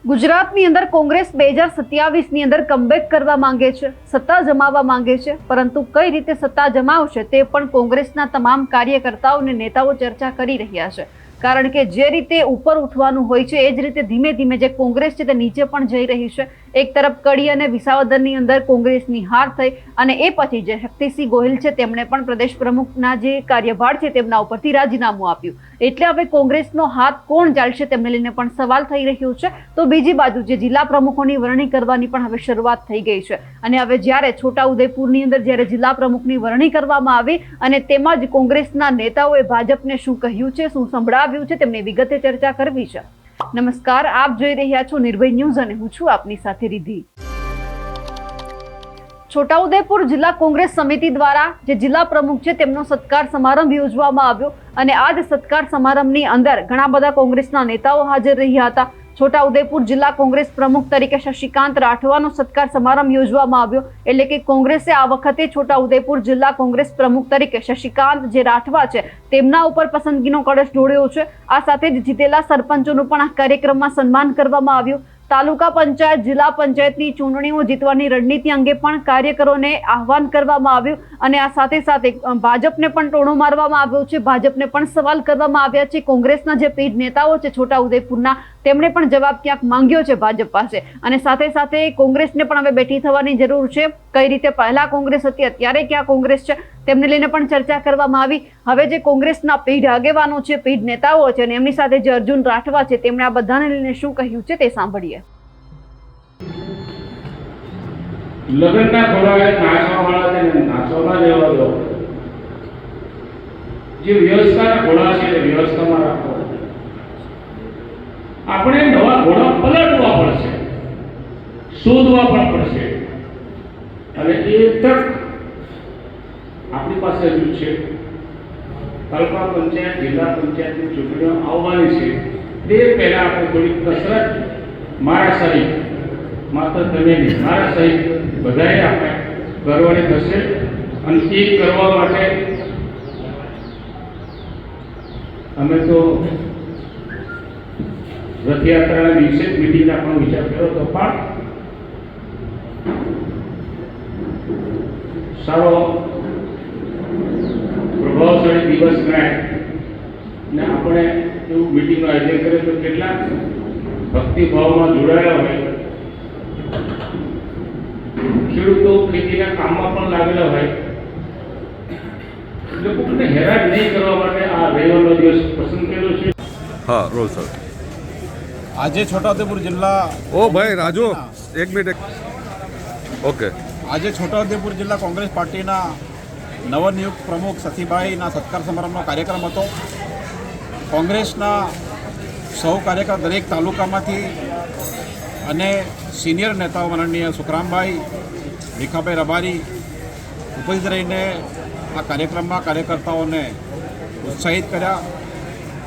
ગુજરાતની અંદર કોંગ્રેસ 2027ની અંદર કમબેક કરવા માંગે છે, સત્તા જમાવવા માંગે છે, પરંતુ કઈ રીતે સત્તા જમાવશે તે પણ કોંગ્રેસના તમામ કાર્યકર્તાઓ અને નેતાઓ ચર્ચા કરી રહ્યા છે। કારણ કે જે રીતે ઉપર ઉઠવાનું હોય છે એ જ રીતે ધીમે ધીમે જે કોંગ્રેસ છે તે નીચે પણ જઈ રહી છે। એક તરફ કડી અને વિસાવદરની અંદર કોંગ્રેસની હાર થઈ અને એ પછી જે શક્તિસિંહ ગોહિલ છે તેમણે પણ પ્રદેશ પ્રમુખના જે કાર્યભાર છે તેમના ઉપરથી રાજીનામું આપ્યું। એટલે હવે કોંગ્રેસનો હાથ કોણ ચાલશે તેમને લઈને પણ સવાલ થઈ રહ્યો છે। તો બીજી બાજુ જે જિલ્લા પ્રમુખોની વરણી કરવાની પણ હવે શરૂઆત થઈ ગઈ છે અને હવે જ્યારે છોટાઉદેપુરની અંદર જ્યારે જિલ્લા પ્રમુખની વરણી કરવામાં આવી અને તેમાં જ કોંગ્રેસના નેતાઓએ ભાજપને શું કહ્યું છે, શું સંભળાવ્યું છે તેમની વિગતે ચર્ચા કરવી છે। નમસ્કાર, આપ જોઈ રહ્યા છો નિર્ભય ન્યૂઝ અને હું છું આપની સાથે રિધિ। છોટાઉદેપુર જિલ્લા કોંગ્રેસ સમિતિ દ્વારા જે જિલ્લા પ્રમુખ છે તેમનો સત્કાર સમારંભ યોજવામાં આવ્યો અને આ જ સત્કાર સમારંભની અંદર ઘણા બધા કોંગ્રેસના નેતાઓ હાજર રહ્યા હતા। છોટાઉદેપુર જિલ્લા કોંગ્રેસ પ્રમુખ તરીકે શશિકાંત રાઠવાનો સત્કાર સમારંભ યોજવામાં આવ્યો। એટલે કે કોંગ્રેસે આ વખતે છોટાઉદેપુર જિલ્લા કોંગ્રેસ પ્રમુખ તરીકે શશિકાંત જે રાઠવા છે તેમના ઉપર પસંદગીનો કળશ ઢોળ્યો છે। આ સાથે જ જીતેલા સરપંચોનું પણ આ કાર્યક્રમમાં સન્માન કરવામાં આવ્યું। તાલુકા પંચાયત, જિલ્લા પંચાયતની ચૂંટણીઓ જીતવાની રણનીતિ અંગે પણ કાર્યકરોને આહવાન કરવામાં આવ્યું અને આ સાથે સાથે ભાજપને પણ ટોણો મારવામાં આવ્યો છે, ભાજપને પણ સવાલ કરવામાં આવ્યા છે। કોંગ્રેસના જે પીઢ નેતાઓ છે છોટાઉદેપુરના તેમણે પણ જવાબ ક્યાંક માંગ્યો છે ભાજપ પાસે અને સાથે સાથે કોંગ્રેસને પણ હવે બેઠી થવાની જરૂર છે। કઈ રીતે પહેલા કોંગ્રેસ હતી, અત્યારે ક્યાં કોંગ્રેસ છે તેમને લઈને પણ ચર્ચા કરવામાં આવી। હવે જે કોંગ્રેસના પીઢ આગેવાનો છે, પીઢ નેતાઓ છે અને એમની સાથે જે અર્જુન રાઠવા છે તેમણે આ બધાને લઈને શું કહ્યું છે તે સાંભળીએ। લગ્નના ઘોડાએ નાચવા વાળા તેને નાચવા દેવા દો। જે વ્યવસ્થાના ઘોડા છે તે વ્યવસ્થામાં રાખો। આપણે નવા ઘોડા પલટવા પડશે, શોધવા પણ પડશે અને એ તક આપણી પાસે હજુ છે। તાલુકા પંચાયત, જિલ્લા પંચાયતની ચૂંટણીઓ આવવાની છે તે પહેલા આપણે થોડી કસરત મારા સહિત, માત્ર તમે નહીં, મારા સહિત બધાએ આપણે કરવાની થશે અને એ કરવા માટે અમે તો રથયાત્રાના દિવસે જ મિટિંગ રાખવાનો વિચાર કર્યો હતો પણ સારો પ્રભાવશાળી દિવસ ગણાય ને આપણે એવું મિટિંગનું આયોજન કર્યું તો કેટલાક ભક્તિભાવમાં જોડાયેલા હોય, ખેડૂતો ખેતીના કામમાં પણ લાગેલા હોય, લોકોને હેરાન નહીં કરવા માટે આ રવિવારનો દિવસ પસંદ કર્યો છે। हाँ रोल सर। आज छोटाउदेपुर जिला ओ भाई राजू एक मिनट ओके। आज छोटाउदेपुर जिला कांग्रेस पार्टी नवनियुक्त प्रमुख सतीभाई सत्कार समारंभ कार्यक्रम હતો। कांग्रेसना सौ कार्यकर दरेक तालुकामांथी अने सीनियर नेताओं माननीय सुखरामभाई, भीखाभाई रबारी उपस्थित रहीने आ कार्यक्रमમાં कार्यकर्ताओने उत्साहित કર્યા।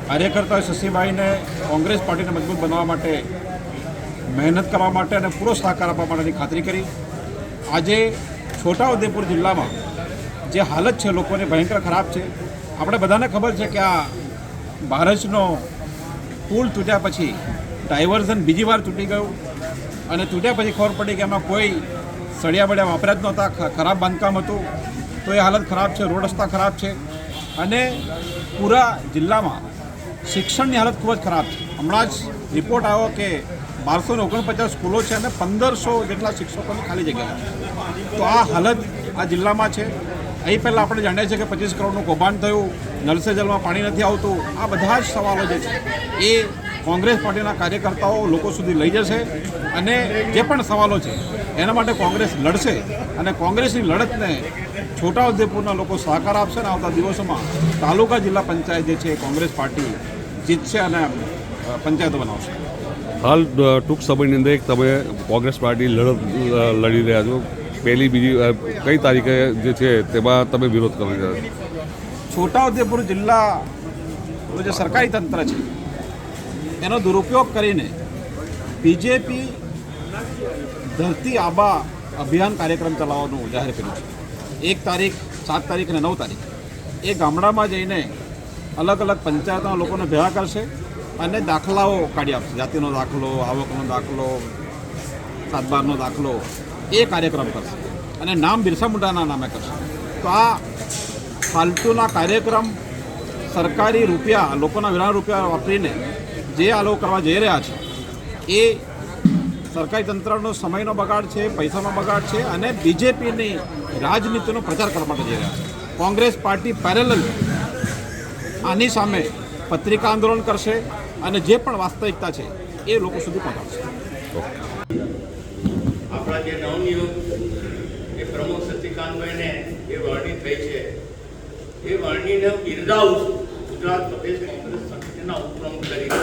कार्यकर्ताओं शशिभाई ने कांग्रेस पार्टी ने मजबूत बनवा माटे मेहनत करवा माटे अने पूरो सहकार आपवा माटेनी खातरी करी। आज छोटाउदेपुर जिल्ला में जे हालत है लोगों भयंकर खराब है। आपणे बधाने खबर है कि आ भारतनो पुल तूट्या पछी डायवर्जन बीजी वार तूटी गयुं अने तूट्या पछी खबर पड़ी कि एमां कोई सळिया बळिया वापर्या ज नहोता, खराब बांधकाम हतुं। तो ये हालत खराब है, रोड रस्ता खराब है अने पूरा जिल्ला में शिक्षण की हालत खूब खराब है। हमणां ज रिपोर्ट आव्यो कि 1249 स्कूलों है और 1500 जेटला शिक्षकों की खाली जगह है। तो आ हालत आ जिल्ला में है। अहीं पहला आपणे जाणीए छीए कि 25 करोड़नुं कौभांड थयुं, नल से जल में पाणी नथी आवतुं। आ बधा ज सवालों जे छे ए कांग्रेस पार्टीना कार्यकर्ताओ लोको सुधी लई जशे अने जे पण सवालों छे एना माटे कांग्रेस लड़शे अने कांग्रेसनी लड़तने छोटाउदेपुरना लोको सहकार आपशे ने आवता दिवसोमां तालुका जिल्ला पंचायत जे छे कांग्रेस पार्टी जीतशे अने पंचायतो बनावशे। हाल टूंक समयनी अंदर एक तमे कांग्रेस पार्टी लड़त लड़ी रह्या छो, पहली बीजी कई तारीखे जे छे तेमां तमे विरोध करी रह्या छो। छोटाउदेपुर जिल्ला जो सरकारी तंत्र है एनो दुरुपयोग करीने बीजेपी धरती आबा अभियान कार्यक्रम चलावવાનું જાહેર કર્યું છે। 1 તારીખ, 7 તારીખ અને 9 તારીખ એ ગામડામાં જઈને અલગ અલગ પંચાયતના લોકોને ભેગા કરશે અને દાખલાઓ કાઢી આપશે. જાતિનો દાખલો, આવકનો દાખલો, સાતબારનો દાખલો, એ કાર્યક્રમ કરશે અને નામ બિરસા મુંડાના નામે કરશે. તો આ ફાલતુના કાર્યક્રમ સરકારી રૂપિયા, લોકોના વેરાના રૂપિયા વાપરીને જે આ લોકો કરવા જઈ રહ્યા છે એ સરકારી તંત્રનો સમયનો બગાડ છે, પૈસાનો બગાડ છે અને બીજેપીની રાજનીતિનો પ્રચાર કરવા માટે જઈ રહ્યા છે. કોંગ્રેસ પાર્ટી પેરેલલ આની સામે પત્રિકા આંદોલન કરશે અને જે પણ વાસ્તવિકતા છે એ લોકો સુધી પહોંચાડશે. આપણા જે નવનિયુક્ત એ પ્રમુખ શશિકાંતભાઈને એ વરણી થઈ છે એ વરણીને બિરદાવું છું ગુજરાત પ્રદેશ કોંગ્રેસ સમિતિના ઉપપ્રમુખ તરીકે.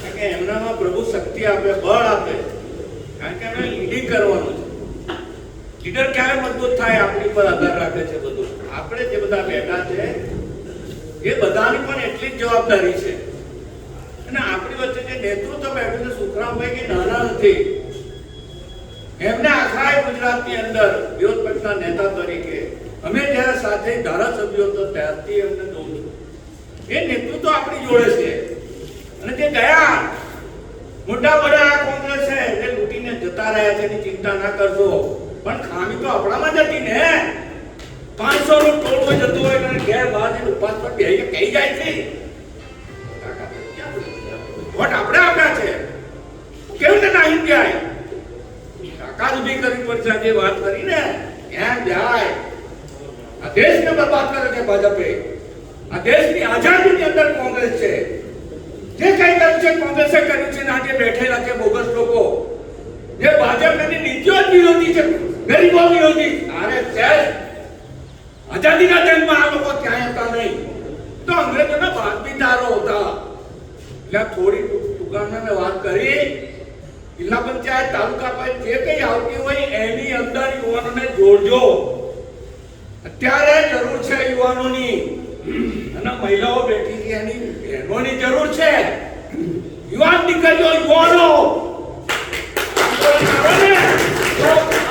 કારણ કે એમનામાં પ્રભુ શક્તિ આપે, બળ આપે, કારણ કે એમને લીડિંગ કરવાનું છે. લીડર ક્યારે મજબૂત થાય આપણી પર આધાર રાખે છે બધું. આપણે જે બધા બેઠા છે એ બધાની પણ એટલી જ જવાબદારી છે. અને આપણી વચ્ચે જે નેતૃત્વ બેઠું છે સુખરામભાઈ કે નાના નથી. એમને આખા ગુજરાતની અંદર વિરોધ પક્ષના નેતા તરીકે અમે જ્યારે સાથે ધારાસભ્યો તો ત્યારથી એમને જોઉં છું. એ નેતૃત્વ આપણી જોડે છે. અને જે ગયા મોટા મોટા કોંગ્રેસ છે જે લૂંટીને જતા રહ્યા છે એની ચિંતા ના કરશો, પણ ખામી તો આપણામાં જ હતી ને. 500 નું ટોળું જતું હોય અને ઘેર બહાર ઉપવાસ પર બેહીને કહી જાય છે વોટ આપણે આપ્યા છે, કેવી રીતે નાહી જાય? તાકાત ઉભી કરવી પડશે. જે વાત કરી ને ક્યાં જાય? આ દેશને બરબાદ કરે છે ભાજપે. આ દેશની આઝાદીની અંદર કોંગ્રેસ છે. જે કઈ કર્યું છે કોંગ્રેસે કર્યું છે. આજે બેઠેલા છે બોગસ લોકો, જે ભાજપની નીતિઓ જ વિરોધી છે, ગરીબો વિરોધી. અરે આઝાદીના જન્મમાં આ લોકો ક્યાંય હતા નહીં. તો અંગ્રેજોના બાતમીદારો હતા. એટલે થોડી ટૂંકામાં મેં વાત કરી. જિલ્લા પંચાયત, તાલુકા પંચાયત જે કઈ આવતી હોય એની અંદર યુવાનોને જોડજો. અત્યારે જરૂર છે યુવાનોની અને મહિલાઓ બેઠી છે એની બહેનોની જરૂર છે. યુવાન દીકરીઓ, યુવાનો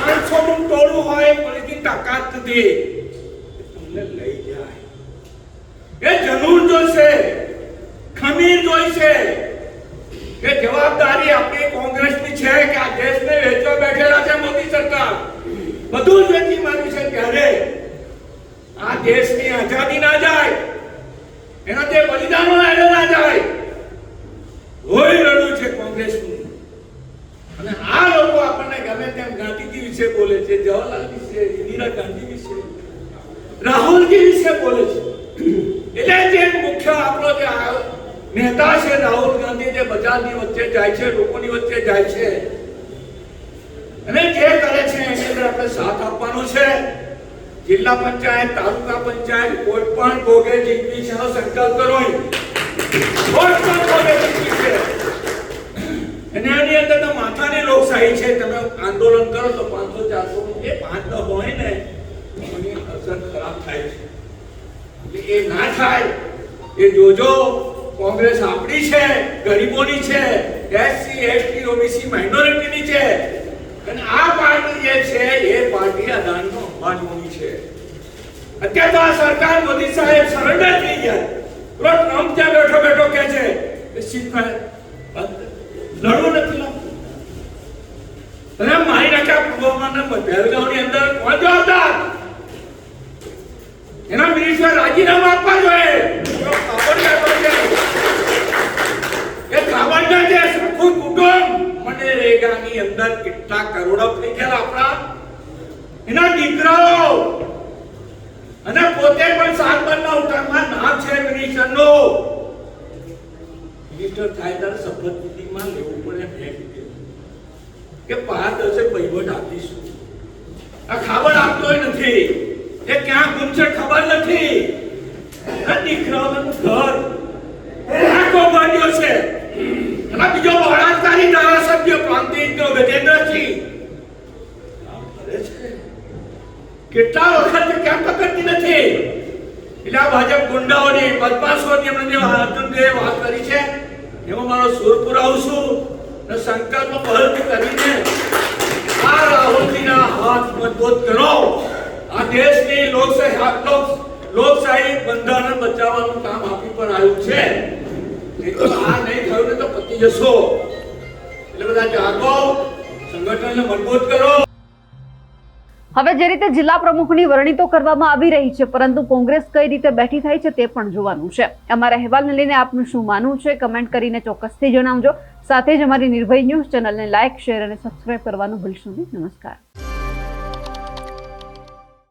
500 નું ટોળું હોય કોઈની તાકાત નથી તમને લઈ જાય. એ જનૂન જોઈશે, ખમીર જોઈશે કે જવાબદારી આપણી કોંગ્રેસની છે કે આ દેશને વેચવા બેઠેલા છે મોદી સરકાર. બધું જ વેચી માર્યું છે. ત્યારે આ દેશની આઝાદી ના જાય, એના જે બલિદાનો એને ના જાય. લોહી રડ્યું છે કોંગ્રેસનું. અને આ લોકો આપણને ગમે તેમ ગાંધીજી વિશે બોલે છે, જવાહરલાલ વિશે, ઇન્દિરા ગાંધી વિશે, રાહુલજી વિશે બોલે છે. એટલે જે મુખ્ય આપણો જે નેતા છે રાહુલ ગાંધી, જે બજારની વચ્ચે જાય છે, લોકોની વચ્ચે જાય છે અને જે કરે છે એની અંદર આપણે સાથ આપવાનો છે. જિલ્લા પંચાયત, તાલુકા પંચાયત કોઈ પણ ભોગે જીતવી છે એનો સંકલ્પ કરો. કોઈ પણ ભોગે જીતવી છે અને આની અંદર તો માથાની લોકશાહી છે. તમે આંદોલન કરો તો 500-400 એ 5 હોય ને એની અસર ખરાબ થાય છે. એટલે એ ના થાય એ જોજો. કોંગ્રેસ આપણી છે, ગરીબોની છે, એસસી, એસટી, ઓબીસી, માઇનોરિટીની છે. અને આ પાર્ટી જે છે એ પાર્ટી અદાણીનો અંબાણીઓની છે. અત્યારે તો આ સરકાર મોદી સાહેબ સરેન્ડર થઈ ગયા. ટ્રમ્પ ત્યાં બેઠો બેઠો કહે છે લડવું નથી લાગતું. અને મારી નાખ્યા પુલવામાના પહેલગામની અંદર કોણ જવાબદાર? એના મિનિસ્ટર રાજીનામા આપવા જોઈએ. એ ખાવાના જે આખું કુટુંબ મનરેગાની અંદર કેટલા કરોડો થઈ ગયા આપણા, એના દીકરાઓ અને પોતે પણ સાતબારના ઉઠાણમાં નામ છે મિનિસ્ટરનું. મિનિસ્ટર થાય ત્યારે શપથવિધિમાં લેવું પડે. મેં કીધું કે પારદર્શક વહીવટ આપીશું. આ ખબર આપતો નથી, એ ક્યાં ગુમ છે ખબર નથી. આ દીકરાઓનું ઘર આખો બાંધ્યો છે. અને બીજો બળાત્કારી ધારાસભ્ય પ્રાંતિક ગજેન્દ્રસિંહ કેટલા વખત કેમ પકડતી નથી? એટલે આ ભાજપ ગુંડાઓની, બદમાશોની એમણે જે અર્જુનભાઈએ વાત કરી છે એમાં મારો સુર પુરાવું છું અને સંકલ્પ બળ કરીને આ રાહુલજીના હાથ મજબૂત કરો. આ દેશની લોકશાહી લોકશાહી બંધારણ બચાવવાનું કામ આપણી પર આવ્યું છે. નહીં તો આ નહીં થયું ને તો પતી જશો. એટલે બધા જાગો, સંગઠનને મજબૂત કરો. હવે જે રીતે જિલ્લા પ્રમુખની વરણી તો કરવામાં આવી રહી છે, પરંતુ કોંગ્રેસ કઈ રીતે બેઠી થાય છે તે પણ જોવાનું છે. અમારા અહેવાલને લઈને આપનું શું માનવું છે કમેન્ટ કરીને ચોક્કસથી જણાવજો. સાથે જ અમારી નિર્ભય ન્યૂઝ ચેનલને લાઇક, શેર અને સબસ્ક્રાઇબ કરવાનું ભૂલશો નહીં. નમસ્કાર.